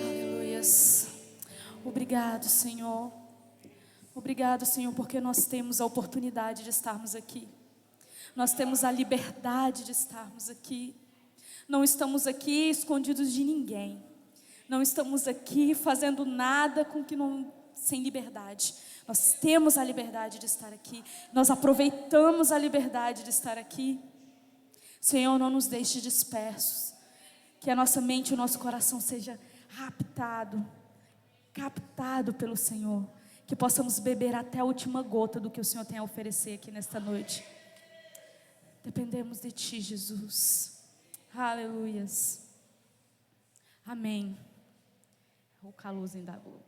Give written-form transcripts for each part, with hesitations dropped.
Aleluias. Obrigado, Senhor. Obrigado, Senhor, porque nós temos a oportunidade de estarmos aqui. Nós temos a liberdade de estarmos aqui. Não estamos aqui escondidos de ninguém. Não estamos aqui fazendo nada sem liberdade. Nós temos a liberdade de estar aqui. Nós aproveitamos a liberdade de estar aqui. Senhor, não nos deixe dispersos. Que a nossa mente e o nosso coração seja captado pelo Senhor. Que possamos beber até a última gota do que o Senhor tem a oferecer aqui nesta noite. Dependemos de Ti, Jesus. Aleluias. Amém. O calorzinho da gota.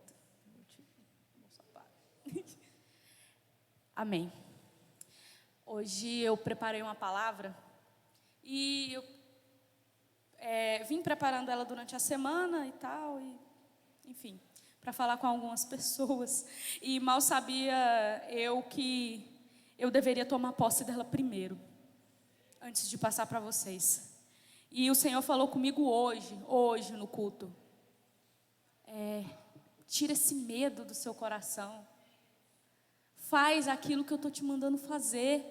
Amém. Hoje eu preparei uma palavra e eu vim preparando ela durante a semana e tal, enfim, para falar com algumas pessoas. E mal sabia eu que eu deveria tomar posse dela primeiro, antes de passar para vocês. E o Senhor falou comigo hoje no culto. Tira esse medo do seu coração. Faz aquilo que eu estou te mandando fazer.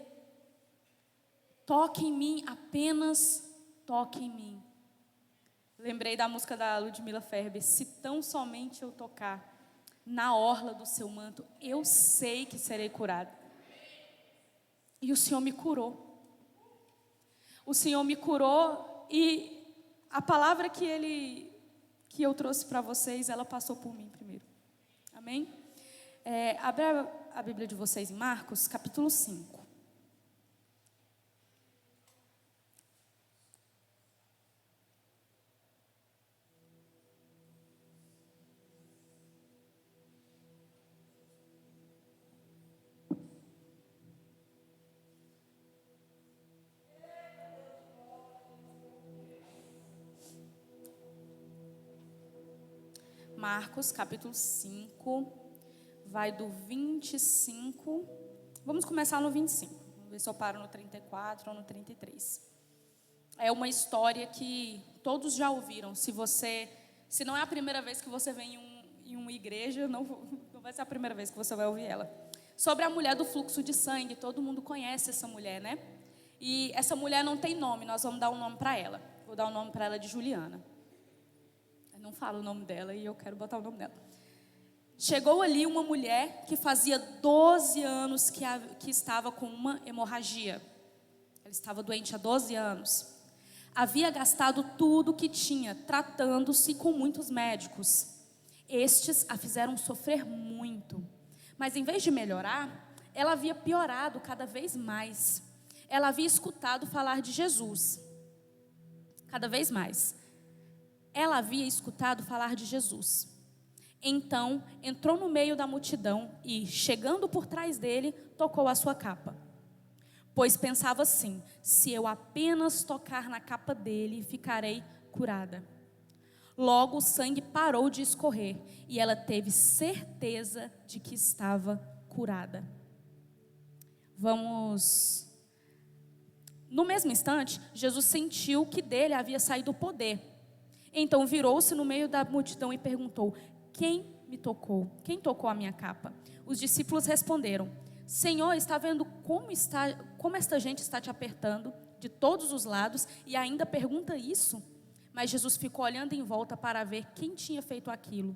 Toque em mim, apenas toque em mim. Lembrei da música da Ludmila Ferber. Se tão somente eu tocar na orla do seu manto, eu sei que serei curada. E o Senhor me curou. O Senhor me curou e a palavra que eu trouxe para vocês, ela passou por mim primeiro. Amém? Abre a Bíblia de vocês em Marcos, capítulo 5. Marcos, capítulo 5, vai do 25, vamos começar no 25, vamos ver se eu paro no 34 ou no 33. É uma história que todos já ouviram. Se não é a primeira vez que você vem em uma igreja, não vai ser a primeira vez que você vai ouvir ela. Sobre a mulher do fluxo de sangue, todo mundo conhece essa mulher, né? E essa mulher não tem nome, nós vamos dar um nome para ela. Vou dar um nome para ela de Juliana. Não falo o nome dela e eu quero botar o nome dela. Chegou ali uma mulher que fazia 12 anos que estava com uma hemorragia. Ela estava doente há 12 anos. Havia gastado tudo que tinha, tratando-se com muitos médicos. Estes a fizeram sofrer muito. Mas em vez de melhorar, ela havia piorado cada vez mais. Ela havia escutado falar de Jesus. Cada vez mais. Ela havia escutado falar de Jesus. Então, entrou no meio da multidão e, chegando por trás dele, tocou a sua capa. Pois pensava assim: se eu apenas tocar na capa dele, ficarei curada. Logo o sangue parou de escorrer e ela teve certeza de que estava curada. No mesmo instante, Jesus sentiu que dele havia saído o poder. Então virou-se no meio da multidão e perguntou: quem me tocou? Quem tocou a minha capa? Os discípulos responderam: Senhor, está vendo como esta gente está te apertando de todos os lados e ainda pergunta isso? Mas Jesus ficou olhando em volta para ver quem tinha feito aquilo.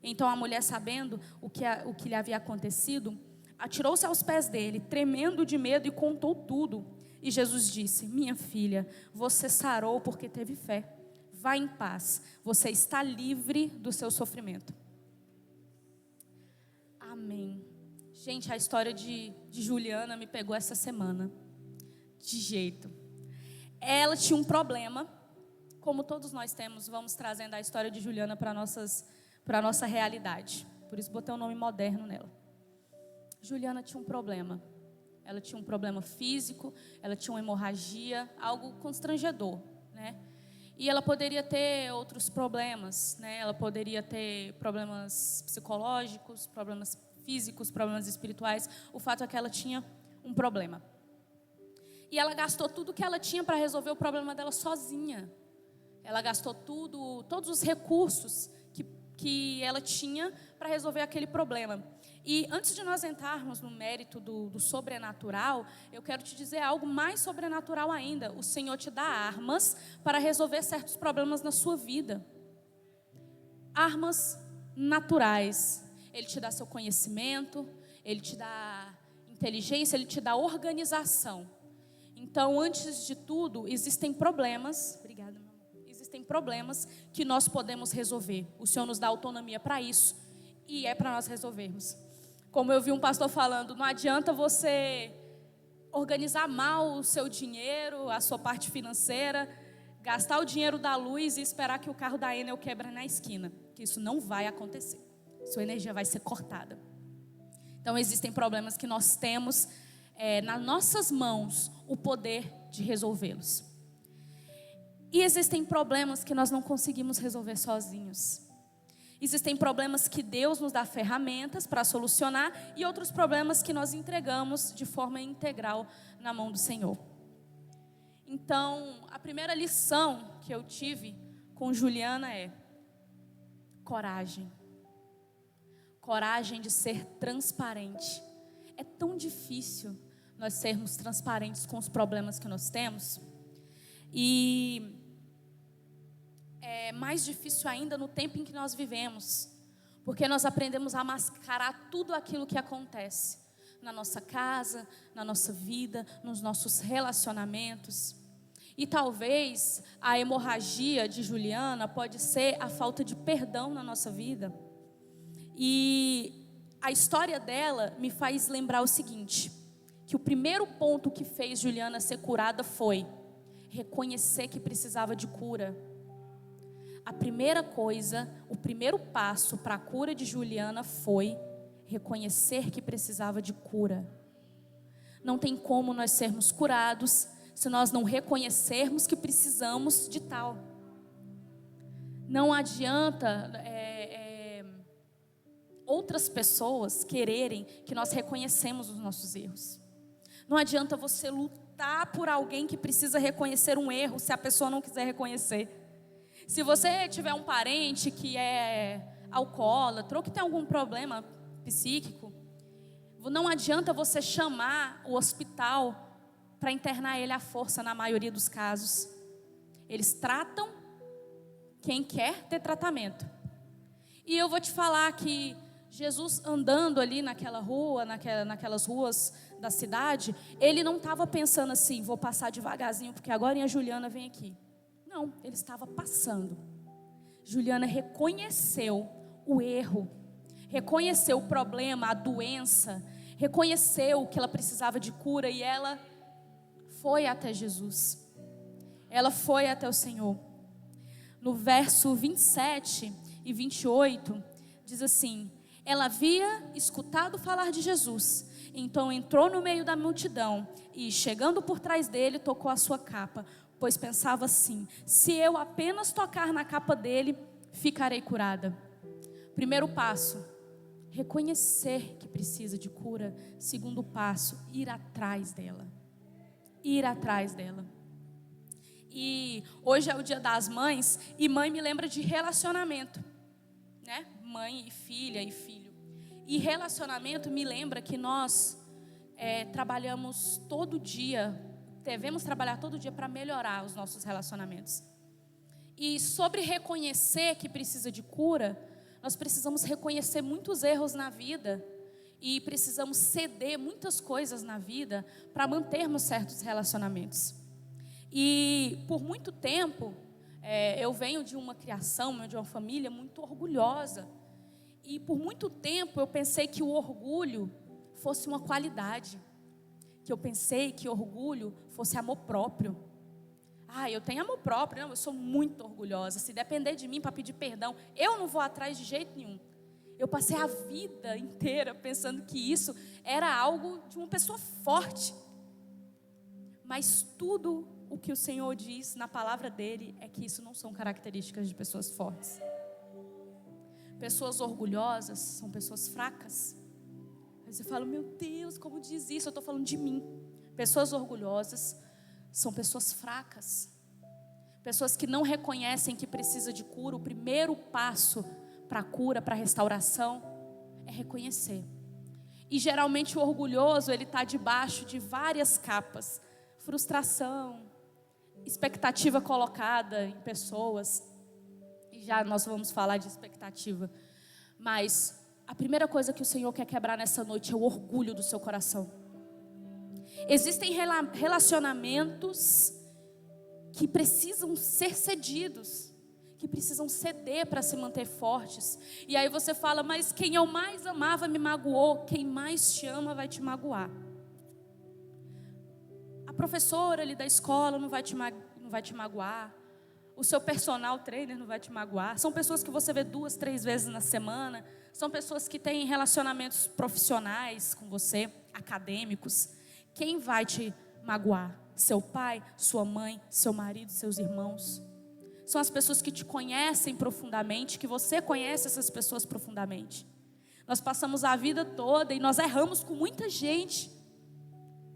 Então a mulher, sabendo o que lhe havia acontecido, atirou-se aos pés dele, tremendo de medo, e contou tudo. E Jesus disse: minha filha, você sarou porque teve fé. Vá em paz, você está livre do seu sofrimento. Amém. Gente, a história de Juliana me pegou essa semana. De jeito. Ela tinha um problema, como todos nós temos. Vamos trazendo a história de Juliana para a nossa realidade. Por isso botei um nome moderno nela. Juliana tinha um problema. Ela tinha um problema físico, ela tinha uma hemorragia, algo constrangedor, né? E ela poderia ter outros problemas, né? Ela poderia ter problemas psicológicos, problemas físicos, problemas espirituais. O fato é que ela tinha um problema. E ela gastou tudo que ela tinha para resolver o problema dela sozinha. Ela gastou todos os recursos que ela tinha para resolver aquele problema. E antes de nós entrarmos no mérito do sobrenatural, eu quero te dizer algo mais sobrenatural ainda. O Senhor te dá armas para resolver certos problemas na sua vida. Armas naturais. Ele te dá seu conhecimento, Ele te dá inteligência, Ele te dá organização. Então, antes de tudo, existem problemas. Obrigada, meu amor. Existem problemas que nós podemos resolver. O Senhor nos dá autonomia para isso e é para nós resolvermos. Como eu vi um pastor falando, não adianta você organizar mal o seu dinheiro, a sua parte financeira, gastar o dinheiro da luz e esperar que o carro da Enel quebre na esquina, que isso não vai acontecer. Sua energia vai ser cortada. Então existem problemas que nós temos nas nossas mãos o poder de resolvê-los. E existem problemas que nós não conseguimos resolver sozinhos. Existem problemas que Deus nos dá ferramentas para solucionar e outros problemas que nós entregamos de forma integral na mão do Senhor. Então, a primeira lição que eu tive com Juliana é coragem. Coragem de ser transparente. É tão difícil nós sermos transparentes com os problemas que nós temos. E é mais difícil ainda no tempo em que nós vivemos. Porque nós aprendemos a mascarar tudo aquilo que acontece na nossa casa, na nossa vida, nos nossos relacionamentos. E talvez a hemorragia de Juliana pode ser a falta de perdão na nossa vida. E a história dela me faz lembrar o seguinte, que o primeiro ponto que fez Juliana ser curada foi reconhecer que precisava de cura. A primeira coisa, o primeiro passo para a cura de Juliana foi reconhecer que precisava de cura. Não tem como nós sermos curados se nós não reconhecermos que precisamos de tal. Não adianta outras pessoas quererem que nós reconhecemos os nossos erros. Não adianta você lutar por alguém que precisa reconhecer um erro se a pessoa não quiser reconhecer. Se você tiver um parente que é alcoólatra ou que tem algum problema psíquico, não adianta você chamar o hospital para internar ele à força na maioria dos casos. Eles tratam quem quer ter tratamento. E eu vou te falar que Jesus andando ali naquela rua, naquelas ruas da cidade, ele não estava pensando assim, vou passar devagarzinho porque agora a Juliana vem aqui. Não, ele estava passando. Juliana reconheceu o erro, reconheceu o problema, a doença, reconheceu que ela precisava de cura e ela foi até Jesus. Ela foi até o Senhor. No verso 27 e 28, diz assim: ela havia escutado falar de Jesus, então entrou no meio da multidão e, chegando por trás dele, tocou a sua capa, pois pensava assim: se eu apenas tocar na capa dele, ficarei curada. Primeiro passo, reconhecer que precisa de cura. Segundo passo, ir atrás dela. Ir atrás dela. E hoje é o Dia das Mães, e mãe me lembra de relacionamento, né? Mãe e filha e filho. E relacionamento me lembra que nós trabalhamos todo dia, devemos trabalhar todo dia para melhorar os nossos relacionamentos. E sobre reconhecer que precisa de cura, nós precisamos reconhecer muitos erros na vida e precisamos ceder muitas coisas na vida para mantermos certos relacionamentos. E por muito tempo, eu venho de uma criação, de uma família muito orgulhosa. E por muito tempo eu pensei que o orgulho fosse uma qualidade. Que eu pensei que orgulho fosse amor próprio. Eu tenho amor próprio, não, eu sou muito orgulhosa. Se depender de mim para pedir perdão, eu não vou atrás de jeito nenhum. Eu passei a vida inteira pensando que isso era algo de uma pessoa forte. Mas tudo o que o Senhor diz na palavra dele é que isso não são características de pessoas fortes. Pessoas orgulhosas são pessoas fracas. Aí você fala: meu Deus, como diz isso? Eu estou falando de mim. Pessoas orgulhosas são pessoas fracas, pessoas que não reconhecem que precisa de cura. O primeiro passo para a cura, para a restauração, é reconhecer. E geralmente o orgulhoso, ele está debaixo de várias capas: frustração, expectativa colocada em pessoas. E já nós vamos falar de expectativa. Mas a primeira coisa que o Senhor quer quebrar nessa noite é o orgulho do seu coração. Existem relacionamentos que precisam ser cedidos, que precisam ceder para se manter fortes. E aí você fala: mas quem eu mais amava me magoou. Quem mais te ama vai te magoar. A professora ali da escola não vai te magoar. O seu personal trainer não vai te magoar. São pessoas que você vê 2, 3 vezes na semana. São pessoas que têm relacionamentos profissionais com você, acadêmicos. Quem vai te magoar? Seu pai, sua mãe, seu marido, seus irmãos. São as pessoas que te conhecem profundamente, que você conhece essas pessoas profundamente. Nós passamos a vida toda e nós erramos com muita gente.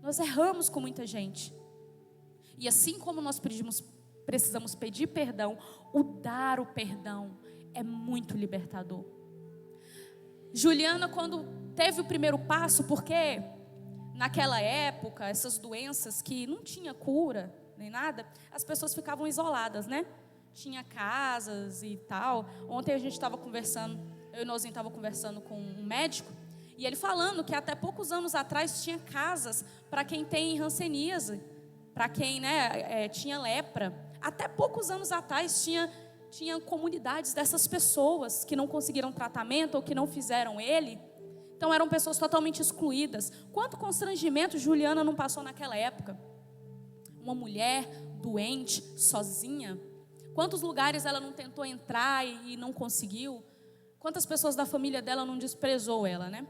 Nós erramos com muita gente. E assim como nós precisamos pedir perdão, o dar o perdão é muito libertador. Juliana, quando teve o primeiro passo, porque naquela época, essas doenças que não tinha cura nem nada, as pessoas ficavam isoladas, né? Tinha casas e tal. Ontem a gente estava conversando, eu e Nozinho estava conversando com um médico, e ele falando que até poucos anos atrás tinha casas para quem tem hanseníase, para quem, tinha lepra. Até poucos anos atrás tinha comunidades dessas pessoas que não conseguiram tratamento ou que não fizeram ele. Então eram pessoas totalmente excluídas. Quanto constrangimento Juliana não passou naquela época? Uma mulher doente, sozinha. Quantos lugares ela não tentou entrar e não conseguiu? Quantas pessoas da família dela não desprezou ela, né?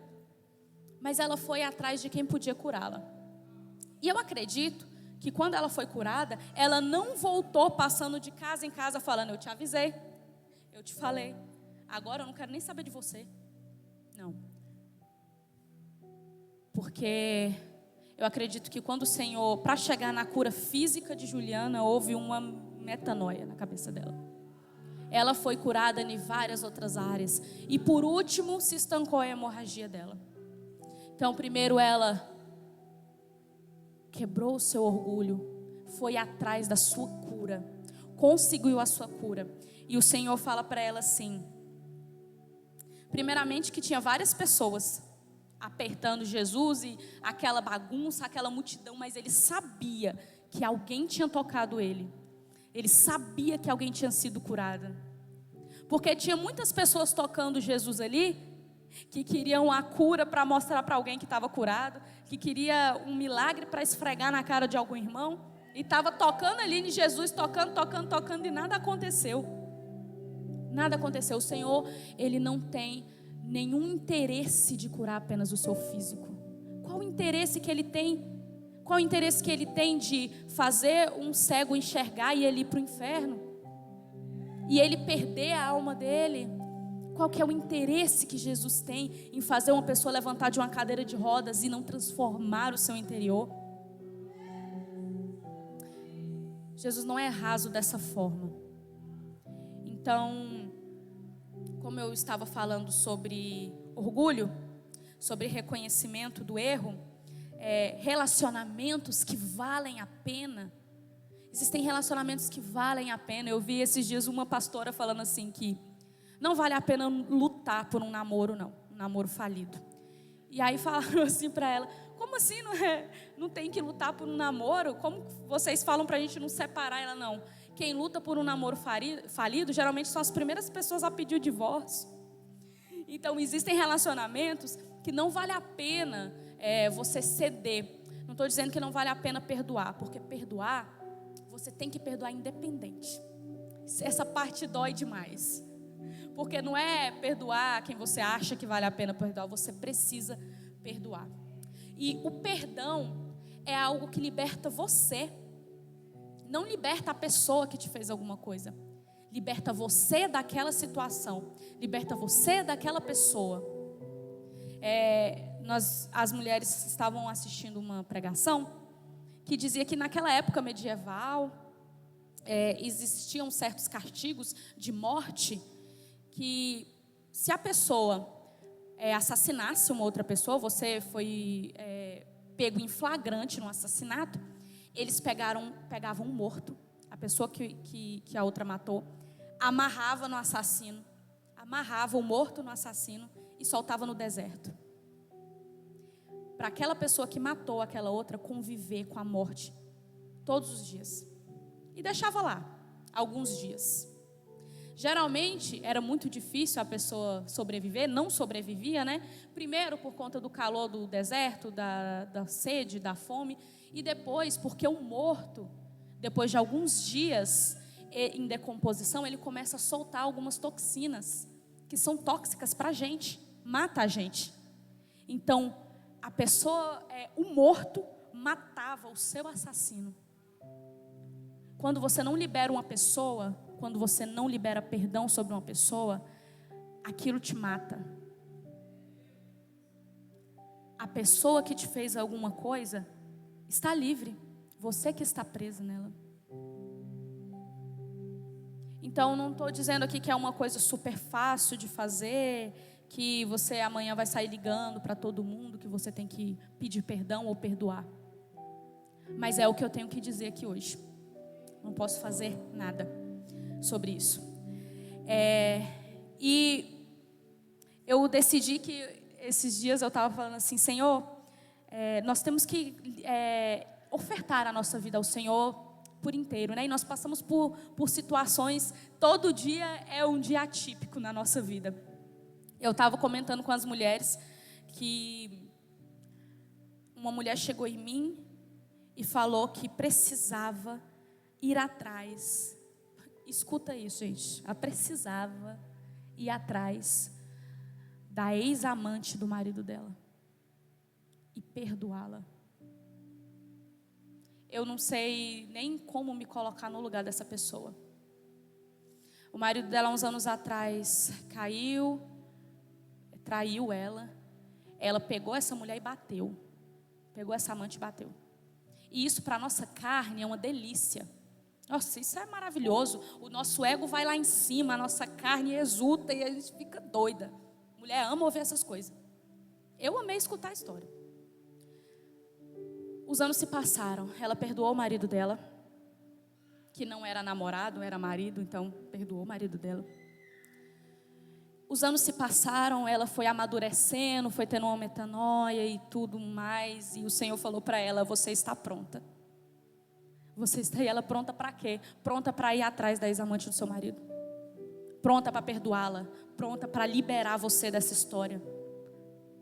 Mas ela foi atrás de quem podia curá-la. E eu acredito que quando ela foi curada, ela não voltou passando de casa em casa falando: eu te avisei, eu te falei, agora eu não quero nem saber de você. Não. Porque eu acredito que quando o Senhor, para chegar na cura física de Juliana, houve uma metanoia na cabeça dela. Ela foi curada em várias outras áreas. E por último, se estancou a hemorragia dela. Então, primeiro ela quebrou o seu orgulho, foi atrás da sua cura, conseguiu a sua cura. E o Senhor fala para ela assim, primeiramente que tinha várias pessoas apertando Jesus e aquela bagunça, aquela multidão, mas ele sabia que alguém tinha tocado ele. Ele sabia que alguém tinha sido curado. Porque tinha muitas pessoas tocando Jesus ali, que queriam a cura para mostrar para alguém que estava curado, que queria um milagre para esfregar na cara de algum irmão, e estava tocando ali em Jesus, tocando, e nada aconteceu. Nada aconteceu. O Senhor, Ele não tem nenhum interesse de curar apenas o seu físico. Qual o interesse que Ele tem? Qual o interesse que Ele tem de fazer um cego enxergar e ele ir para o inferno? E ele perder a alma dele? Qual que é o interesse que Jesus tem em fazer uma pessoa levantar de uma cadeira de rodas e não transformar o seu interior? Jesus não é raso dessa forma. Então, como eu estava falando sobre orgulho, sobre reconhecimento do erro, relacionamentos que valem a pena. Existem relacionamentos que valem a pena. Eu vi esses dias uma pastora falando assim que não vale a pena lutar por um namoro, não. Um namoro falido. E aí falaram assim para ela: como assim não tem que lutar por um namoro? Como vocês falam para a gente não separar? Ela: não. Quem luta por um namoro falido geralmente são as primeiras pessoas a pedir o divórcio. Então existem relacionamentos que não vale a pena você ceder. Não estou dizendo que não vale a pena perdoar, porque perdoar, você tem que perdoar independente. Essa parte dói demais. Porque não é perdoar quem você acha que vale a pena perdoar, você precisa perdoar. E o perdão é algo que liberta você. Não liberta a pessoa que te fez alguma coisa. Liberta você daquela situação. Liberta você daquela pessoa. As mulheres estavam assistindo uma pregação que dizia que naquela época medieval existiam certos castigos de morte, que se a pessoa assassinasse uma outra pessoa, você foi pego em flagrante no assassinato, eles pegavam um morto, a pessoa que a outra matou, amarrava no assassino, amarrava o morto no assassino e soltava no deserto. Para aquela pessoa que matou aquela outra conviver com a morte todos os dias. E deixava lá, alguns dias. Geralmente era muito difícil a pessoa sobreviver, não sobrevivia, né? Primeiro por conta do calor do deserto, da sede, da fome. E depois porque o morto, depois de alguns dias em decomposição, ele começa a soltar algumas toxinas que são tóxicas para a gente, mata a gente. Então, a pessoa, o morto, matava o seu assassino. Quando você não libera uma pessoa, quando você não libera perdão sobre uma pessoa, aquilo te mata. A pessoa que te fez alguma coisa está livre, você que está preso nela. Então, não estou dizendo aqui que é uma coisa super fácil de fazer, que você amanhã vai sair ligando para todo mundo, que você tem que pedir perdão ou perdoar. Mas é o que eu tenho que dizer aqui hoje. Não posso fazer nada sobre isso. E eu decidi que esses dias eu estava falando assim, Senhor, nós temos que ofertar a nossa vida ao Senhor por inteiro, né? E nós passamos por situações, todo dia é um dia atípico na nossa vida. Eu estava comentando com as mulheres que uma mulher chegou em mim e falou que precisava ir atrás. Escuta isso, gente. Ela precisava ir atrás da ex-amante do marido dela e perdoá-la. Eu não sei nem como me colocar no lugar dessa pessoa. O marido dela, uns anos atrás, caiu, traiu ela. Ela pegou essa mulher e bateu. Pegou essa amante e bateu. E isso para a nossa carne é uma delícia. Nossa, isso é maravilhoso. O nosso ego vai lá em cima, a nossa carne exulta e a gente fica doida. Mulher ama ouvir essas coisas. Eu amei escutar a história. Os anos se passaram, ela perdoou o marido dela, que não era namorado, era marido, então perdoou o marido dela. Os anos se passaram, ela foi amadurecendo, foi tendo uma metanoia e tudo mais, e o Senhor falou para ela, você está pronta. Você está, e ela pronta para quê? Pronta para ir atrás da ex-amante do seu marido. Pronta para perdoá-la, pronta para liberar você dessa história.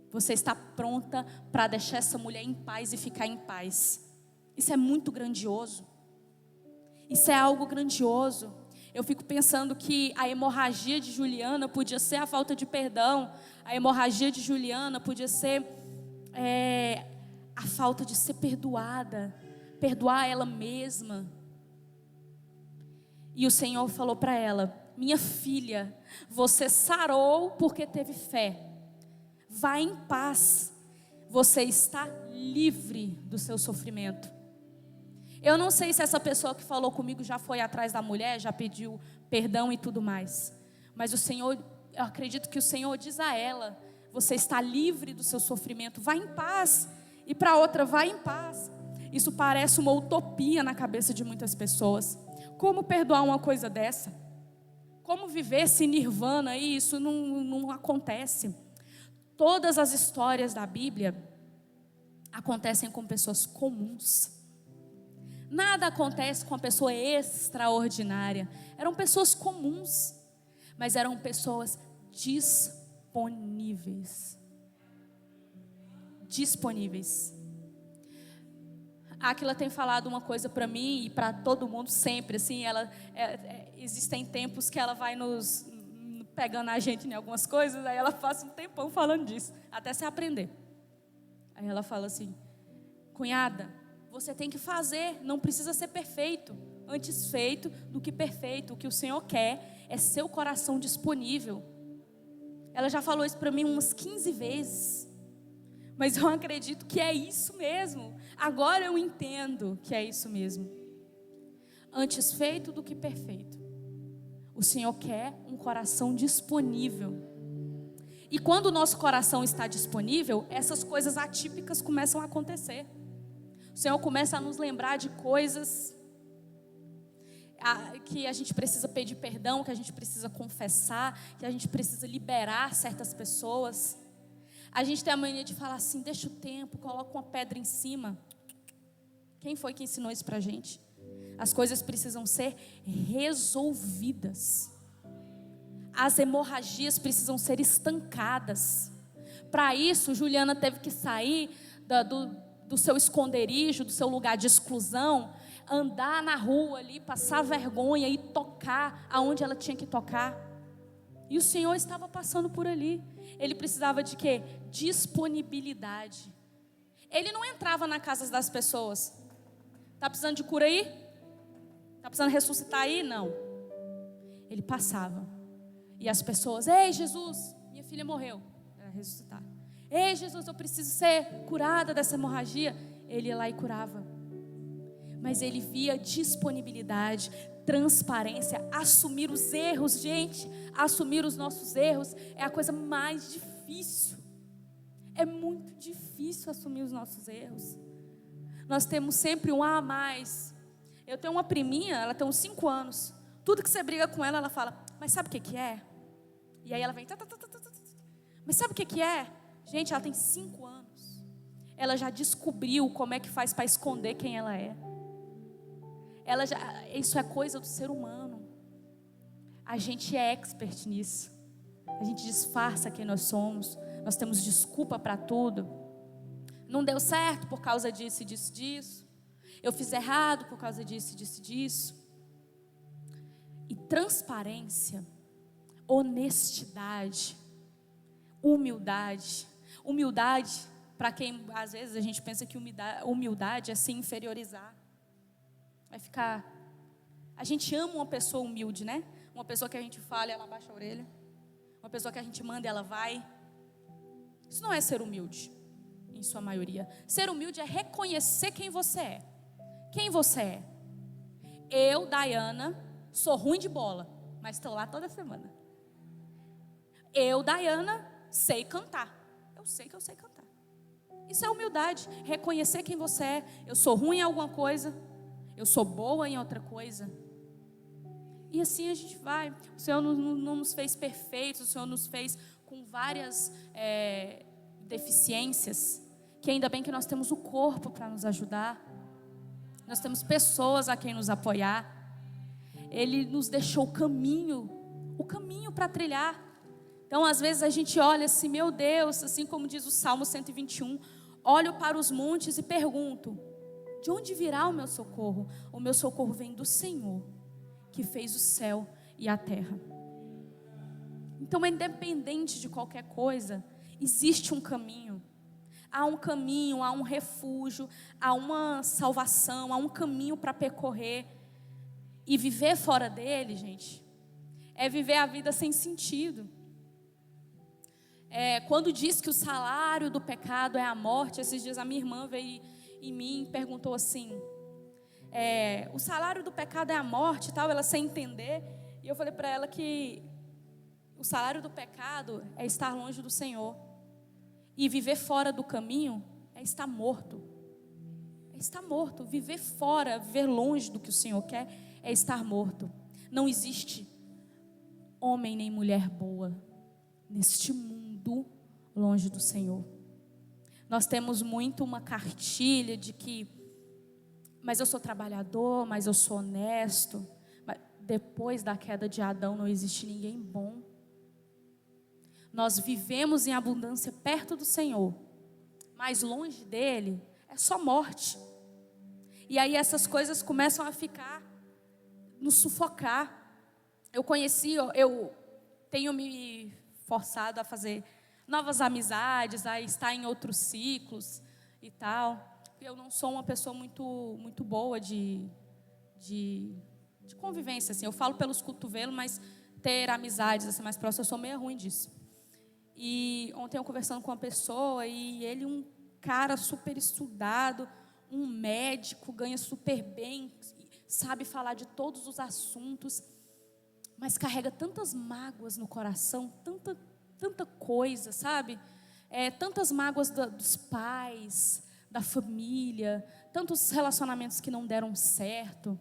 Você está pronta para deixar essa mulher em paz e ficar em paz. Isso é muito grandioso. Isso é algo grandioso. Eu fico pensando que a hemorragia de Juliana podia ser a falta de perdão. A hemorragia de Juliana podia ser a falta de ser perdoada. Perdoar ela mesma. E o Senhor falou para ela, minha filha, você sarou porque teve fé. Vá em paz, você está livre do seu sofrimento. Eu não sei se essa pessoa que falou comigo já foi atrás da mulher, já pediu perdão e tudo mais. Mas o Senhor, eu acredito que o Senhor diz a ela, você está livre do seu sofrimento, vá em paz. E para outra, vá em paz. Isso parece uma utopia na cabeça de muitas pessoas. Como perdoar uma coisa dessa? Como viver esse nirvana aí? Isso não acontece. Todas as histórias da Bíblia acontecem com pessoas comuns. Nada acontece com uma pessoa extraordinária. Eram pessoas comuns, mas eram pessoas disponíveis. Disponíveis. A Aquila tem falado uma coisa para mim e para todo mundo sempre. Assim, existem tempos que ela vai nos pegando a gente em algumas coisas, aí ela passa um tempão falando disso, até se aprender. Aí ela fala assim, cunhada, você tem que fazer, não precisa ser perfeito, antes feito do que perfeito. O que o Senhor quer é seu coração disponível. Ela já falou isso para mim umas 15 vezes. Mas eu acredito que é isso mesmo. Agora eu entendo que é isso mesmo. Antes feito do que perfeito. O Senhor quer um coração disponível. E quando o nosso coração está disponível, essas coisas atípicas começam a acontecer. O Senhor começa a nos lembrar de coisas que a gente precisa pedir perdão, que a gente precisa confessar, que a gente precisa liberar certas pessoas. A gente tem a mania de falar assim, deixa o tempo, coloca uma pedra em cima. Quem foi que ensinou isso pra gente? As coisas precisam ser resolvidas. As hemorragias precisam ser estancadas. Para isso, Juliana teve que sair do seu esconderijo, do seu lugar de exclusão, andar na rua ali, passar vergonha e tocar aonde ela tinha que tocar. E o Senhor estava passando por ali. Ele precisava de quê? Disponibilidade. Ele não entrava na casa das pessoas. Está precisando de cura aí? Está precisando ressuscitar aí? Não. Ele passava. E as pessoas, ei Jesus, minha filha morreu. Era ressuscitar. Ei Jesus, eu preciso ser curada dessa hemorragia. Ele ia lá e curava. Mas ele via disponibilidade, transparência, assumir os erros, gente. Assumir os nossos erros é a coisa mais difícil. É muito difícil assumir os nossos erros. Nós temos sempre um a mais. Eu tenho uma priminha, ela tem uns 5 anos. Tudo que você briga com ela, ela fala, mas sabe o que é? E aí ela vem, mas sabe o que é? Gente, ela tem 5 anos. Ela já descobriu como é que faz para esconder quem ela é. Isso é coisa do ser humano. A gente é expert nisso. A gente disfarça quem nós somos. Nós temos desculpa para tudo. Não deu certo por causa disso e disso. Eu fiz errado por causa disso e disso. E transparência, honestidade, humildade. Humildade, para quem às vezes a gente pensa que humildade é se inferiorizar. Vai ficar... A gente ama uma pessoa humilde, né? Uma pessoa que a gente fala e ela abaixa a orelha. Uma pessoa que a gente manda e ela vai. Isso não é ser humilde, em sua maioria. Ser humilde é reconhecer quem você é. Quem você é? Eu, Dayana, sou ruim de bola, mas estou lá toda semana. Eu, Dayana, sei cantar. Eu sei que eu sei cantar. Isso é humildade, reconhecer quem você é. Eu sou ruim em alguma coisa, eu sou boa em outra coisa. E assim a gente vai. O Senhor não nos fez perfeitos, o Senhor nos fez com várias deficiências, que ainda bem que nós temos o corpo para nos ajudar. Nós temos pessoas a quem nos apoiar. Ele nos deixou o caminho para trilhar. Então às vezes a gente olha assim, meu Deus, assim como diz o Salmo 121, olho para os montes e pergunto, de onde virá o meu socorro? O meu socorro vem do Senhor, que fez o céu e a terra. Então, independente de qualquer coisa, existe um caminho. Há um caminho, há um refúgio, há uma salvação, há um caminho para percorrer. E viver fora dele, gente, é viver a vida sem sentido. Quando diz que o salário do pecado é a morte, esses dias a minha irmã veio em mim e perguntou assim, o salário do pecado é a morte e tal, ela sem entender. E eu falei para ela que o salário do pecado é estar longe do Senhor. E viver fora do caminho é estar morto. É estar morto. Viver fora, viver longe do que o Senhor quer, é estar morto. Não existe homem nem mulher boa neste mundo longe do Senhor. Nós temos muito uma cartilha de que, mas eu sou trabalhador, mas eu sou honesto. Mas depois da queda de Adão não existe ninguém bom. Nós vivemos em abundância perto do Senhor, mas longe dele é só morte. E aí essas coisas começam a ficar, nos sufocar. Eu tenho me forçado a fazer novas amizades, a estar em outros ciclos e tal. Eu não sou uma pessoa muito boa de convivência, assim. Eu falo pelos cotovelos, mas ter amizades assim, mais próximas, eu sou meio ruim disso. E ontem eu conversando com uma pessoa, e ele, um cara super estudado, um médico, ganha super bem, sabe falar de todos os assuntos, mas carrega tantas mágoas no coração, tanta coisa, sabe? Tantas mágoas dos pais, da família, tantos relacionamentos que não deram certo.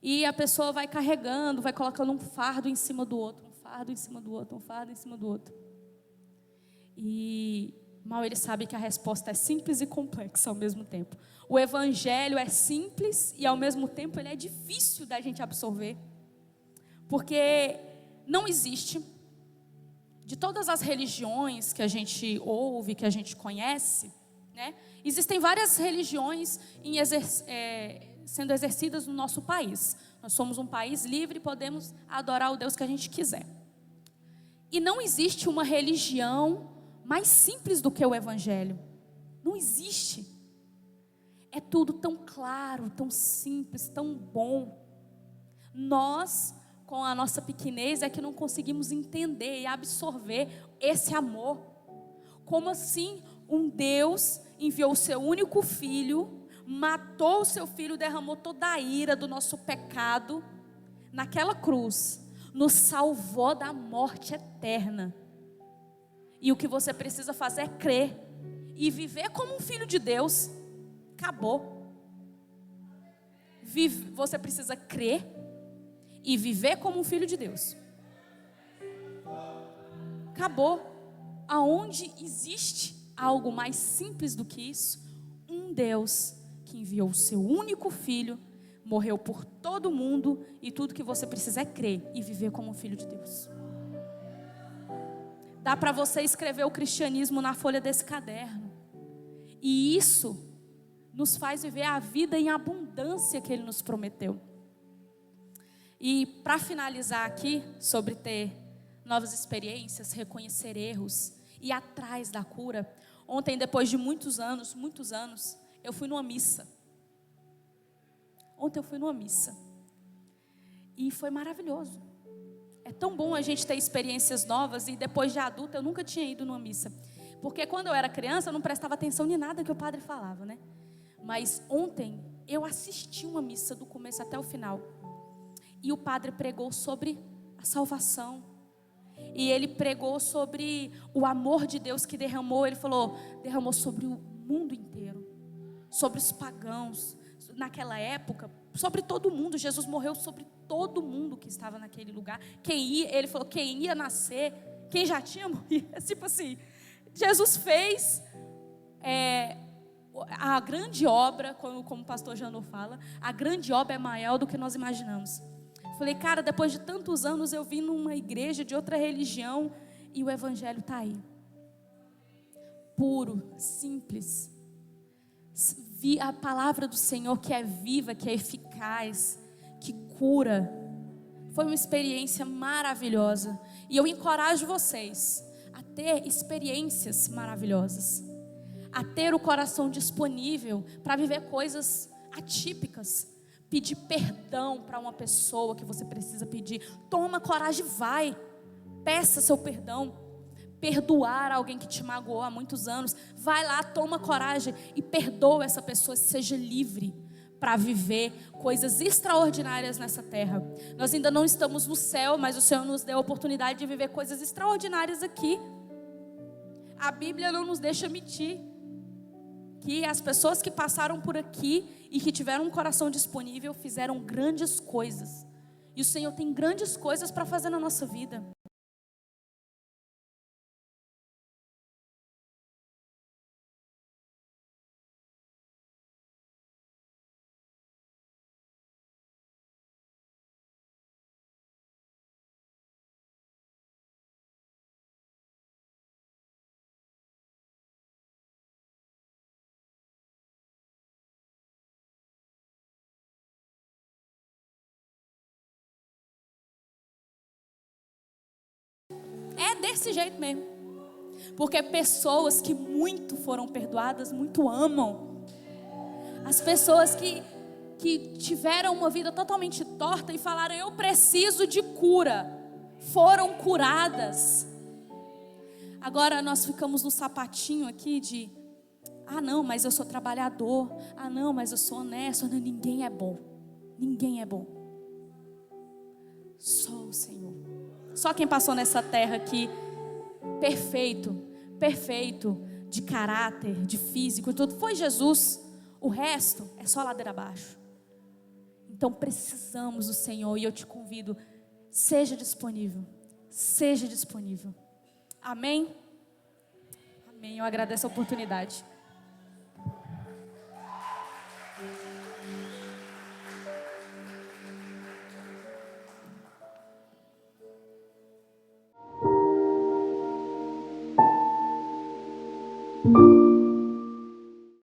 E a pessoa vai carregando, vai colocando um fardo em cima do outro, um fardo em cima do outro, um fardo em cima do outro. E mal ele sabe que a resposta é simples e complexa ao mesmo tempo. O evangelho é simples e ao mesmo tempo ele é difícil da gente absorver. Porque não existe, de todas as religiões que a gente ouve, que a gente conhece, né, existem várias religiões sendo exercidas no nosso país. Nós somos um país livre e podemos adorar o Deus que a gente quiser. E não existe uma religião mais simples do que o evangelho. Não existe. É tudo tão claro, tão simples, tão bom. Nós, com a nossa pequenez, é que não conseguimos entender e absorver esse amor. Como assim um Deus enviou o seu único filho, matou o seu filho, derramou toda a ira do nosso pecado naquela cruz, nos salvou da morte eterna. E o que você precisa fazer é crer e viver como um filho de Deus. Acabou. Você precisa crer e viver como um filho de Deus. Acabou. Aonde existe algo mais simples do que isso? Um Deus que enviou o seu único filho, morreu por todo mundo, e tudo que você precisa é crer e viver como um filho de Deus. Dá para você escrever o cristianismo na folha desse caderno. E isso nos faz viver a vida em abundância que Ele nos prometeu. E para finalizar aqui, sobre ter novas experiências, reconhecer erros, ir atrás da cura. Ontem, depois de muitos anos, eu fui numa missa. Ontem eu fui numa missa. E foi maravilhoso. É tão bom a gente ter experiências novas, e depois de adulta eu nunca tinha ido numa missa. Porque quando eu era criança eu não prestava atenção em nada que o padre falava, né? Mas ontem eu assisti uma missa do começo até o final. E o padre pregou sobre a salvação. E ele pregou sobre o amor de Deus que derramou. Ele falou, derramou sobre o mundo inteiro. Sobre os pagãos. Naquela época, sobre todo mundo. Jesus morreu sobre todo mundo que estava naquele lugar. Ele falou, quem ia nascer, quem já tinha morrido. Tipo assim, Jesus fez a grande obra, como o pastor Janor fala, a grande obra é maior do que nós imaginamos. Falei, cara, depois de tantos anos eu vim numa igreja de outra religião e o evangelho está aí. Puro, simples. Vi a palavra do Senhor que é viva, que é eficaz, que cura. Foi uma experiência maravilhosa. E eu encorajo vocês a ter experiências maravilhosas. A ter o coração disponível para viver coisas atípicas. Pedir perdão para uma pessoa que você precisa pedir. Toma coragem, vai. Peça seu perdão. Perdoar alguém que te magoou há muitos anos. Vai lá, toma coragem e perdoa essa pessoa. Seja livre para viver coisas extraordinárias nessa terra. Nós ainda não estamos no céu, mas o Senhor nos deu a oportunidade de viver coisas extraordinárias aqui. A Bíblia não nos deixa mentir que as pessoas que passaram por aqui e que tiveram um coração disponível fizeram grandes coisas. E o Senhor tem grandes coisas para fazer na nossa vida. É desse jeito mesmo. Porque pessoas que muito foram perdoadas, muito amam. As pessoas que tiveram uma vida totalmente torta e falaram, eu preciso de cura, foram curadas. Agora nós ficamos no sapatinho aqui de, não, mas eu sou trabalhador, não, mas eu sou honesto. Não, ninguém é bom, ninguém é bom, só o Senhor. Só quem passou nessa terra aqui, perfeito, de caráter, de físico e tudo, foi Jesus. O resto é só ladeira abaixo. Então precisamos do Senhor, e eu te convido, seja disponível. Amém? Amém, eu agradeço a oportunidade.